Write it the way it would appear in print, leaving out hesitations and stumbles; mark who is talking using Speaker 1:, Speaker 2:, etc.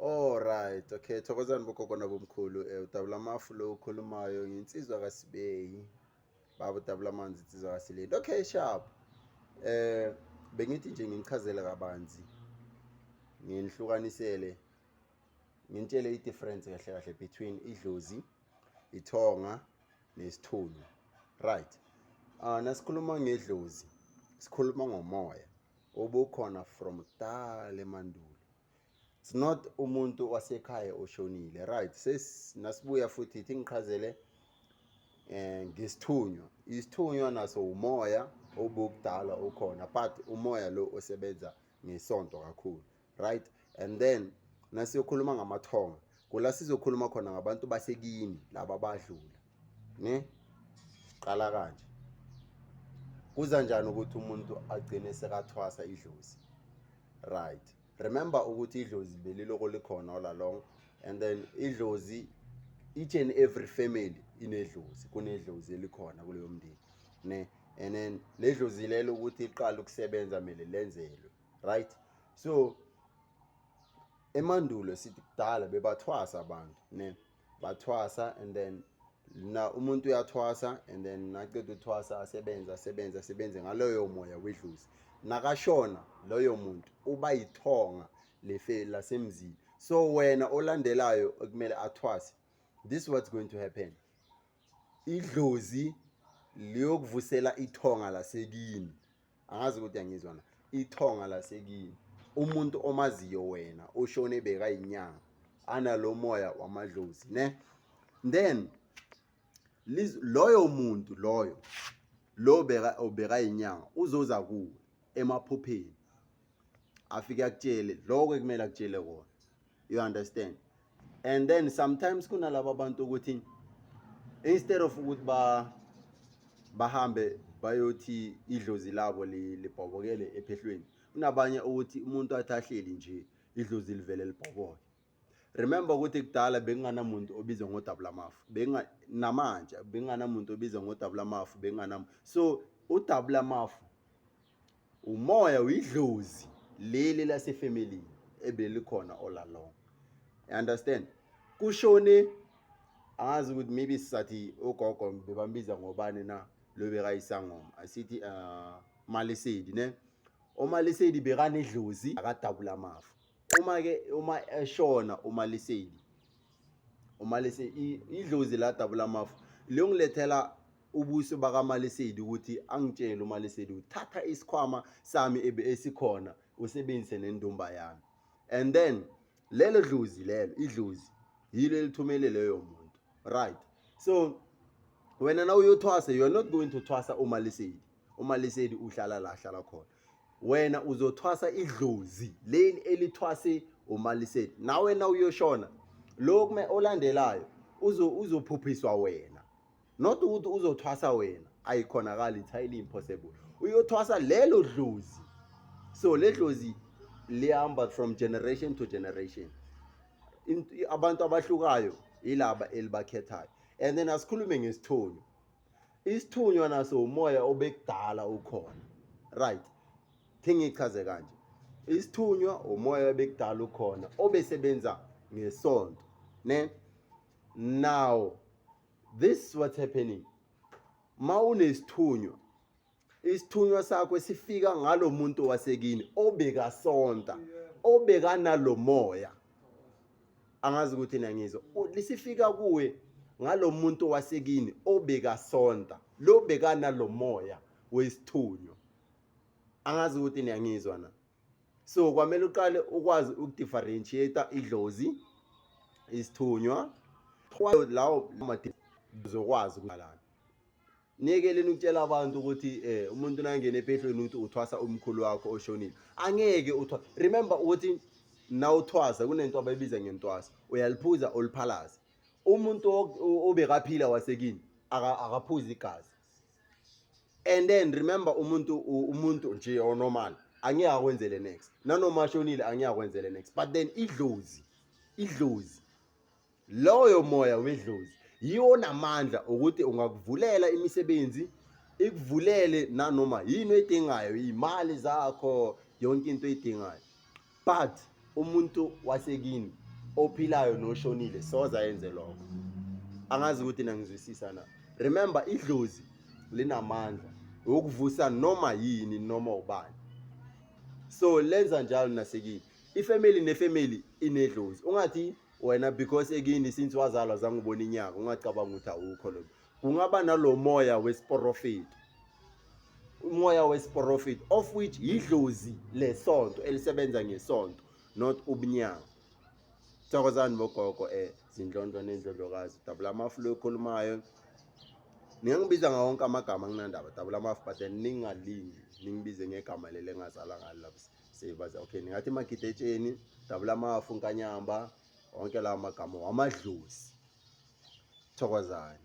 Speaker 1: Alright, okay, thokozani bogogo nabomkhulu. UDabulamafu lo ukhulumayo nginsizwa kaSibeyi. Baba uDabulamanzi insizwa kaSilinda. Okay, sharp. Bengithi nje ngichazele kabanzi. Nginihlukanisele. Ngintshele i-difference kahle kahle between idlozi, ithonga nesithunywa. Right. Nasikhuluma ngedlozi, sikhuluma ngomoya obukhona from kudala emandulo. It's not umuntu wasekhaya oshonile, right? Nasibuya futhi ithi ngiqhazele ngesithunywa. Isithunywa naso umoya obukudala ukhona, but umoya lo osebenza ngesonto kakhulu, right? And then nasiyokhuluma ngamathonga, kula sizokhuluma khona ngabantu basekini laba abadlula, ne? Siqala kanje. Kuza njani ukuthi umuntu agcine sekathwasa idlozi? Right. Remember ukuthi idlozi beliloko likhona all along, and then idlozi, each and every family inedlozi, kunedlozi elikhona kuleyo mndeni, ne? And then ledlozi lelo ukuthi iqala ukusebenza mele lenzelwe, right? So emandulo sithi kudala bebathwasa abantu, ne? Bathwasa, and then na umuntu uyathwasa, and then naqeda uthwasa asebenze ngaloyo moya wedlozi. Nakashona loyo muntu uba yithonga lefe lasemzini. So wena olandelayo okumele athwase, this is what's going to happen. Idlozi liyokuvusela ithonga lasekini. Angazi ukuthi angizwa na. Ithonga lasekini. Umuntu omaziyo wena oshone beka inyanga analo moya wamadlozi, ne? Then loyo muntu lo beka inyanga uzoza kuwe emaphupheni, afike akutshele lokho ekumele akutshele kona. You understand? And then sometimes kunalabo abantu ukuthi instead of ukuthi bahambe bayothi idlozi labo libhobokele ephehlweni, kunabanye ukuthi umuntu athi ahleli nje idlozi livele libhoboke. Remember ukuthi kudala bekunganamuntu obizwa ngoDabulamafu, namanje bekunganamuntu obizwa ngoDabulamafu, so uDabulamafu umoya widlozi leli lasefamily ebelikhona all along. You understand? Kushone, angazi ukuthi maybe sisathi ogogo bebambiza ngobani na lo beka isangoma, asithi Malisedi, ne? uMalisedi bekanedlozi akaDabulamafu. Uma eshona uMalisedi idlozi la Dabulamafu liyongilethela ubuso bakaMalisedi ukuthi angitshele uMalisedi uthatha isikhwama sami esikhona usebenzise nendumba yami. And then idlozi yilo elithumele leyo muntu, right? So wena na uyothwasa, you are not going to thwasa uMalisedi uhlala la hlala khona. Wena uzothwasa idlozi leli elithwase uMalisedi. Nawe na uyoshona lokho olandelayo uzophuphiswa wena, not ukuthi uzothwasa wena, ayikhonakala, it's highly impossible. Uyothwasa lelo dlozi. So le dlozi lihamba from generation to generation. Abantu abahlukayo ilaba elibakhethayo. And then asikhulume ngesithunywa. Isithunywa naso umoya obekudala ukhona, right? Thingichaze kanje. Isithunywa umoya obekudala ukhona obesebenza ngesonto, ne? Now this is what's happening. Mawunesithunywa, isithunywa sakho sifika ngalo muntu wasekini obekasonta, obekanalo moya. Angazi ukuthi nangizwa lisifika kuwe ngalo muntu wasekini obekasonta, lo bekanalo moya wesithunywa. Angazi ukuthi niyangizwa na. So kwamele uqale ukwazi ukudifferentiate idlozi, isithunywa, lawo uzokwazi ukuqala. Niyekeleni ukutshela abantu ukuthi umuntu nangena ephehlweni uthi uthwasa umkhulu wakho oshonile. Angeke uthwasa. Remember ukuthi na uthwasa kunento abayibiza ngentwasa. Uyaliphuza oliphalaza. Umuntu obekaphila wasekini akaphuza igazi. And then remember umuntu nje onormal angeke akwenzele next. Nanoma shonile angeke akwenzele next. But then idlozi loyo moya wedlozi yiwo namandla ukuthi ungakuvulela imisebenzi, ikuvulele nanoma yini oyidingayo, imali zakho, yonke into oyidingayo. But umuntu wasekini ophilayo noshonile soza yenze lokho. Angazi ukuthi nangizwisisa na. Remember idlozi linamandla ukuvusa noma yini noma ubani. So lenza njalo nasekini. Ifamily nefamily inedlozi. Ungathi wena because ekini since wazalwa zange ubona inyanga ungacabanga ukuthi awukho lokho. Kungaba nalomoya wesiprofeti. Umoya wesiprofeti of which idlozi lesonto elisebenza ngesonto not ubunyanga. Thokozani bogogo zindlondlo nendlondlokazi. Dabula amafu lo ekhulumayo. Ningangibiza ngawo wonke amagama nginandaba dabula amafu but ningalingi ningibize ngegama leli engazala ngalo lapho sebaza. Okay, ningathi Magidetsheni, dabula amafu, Nkanyamba, wonke la magama wamadlozi. Thokozani.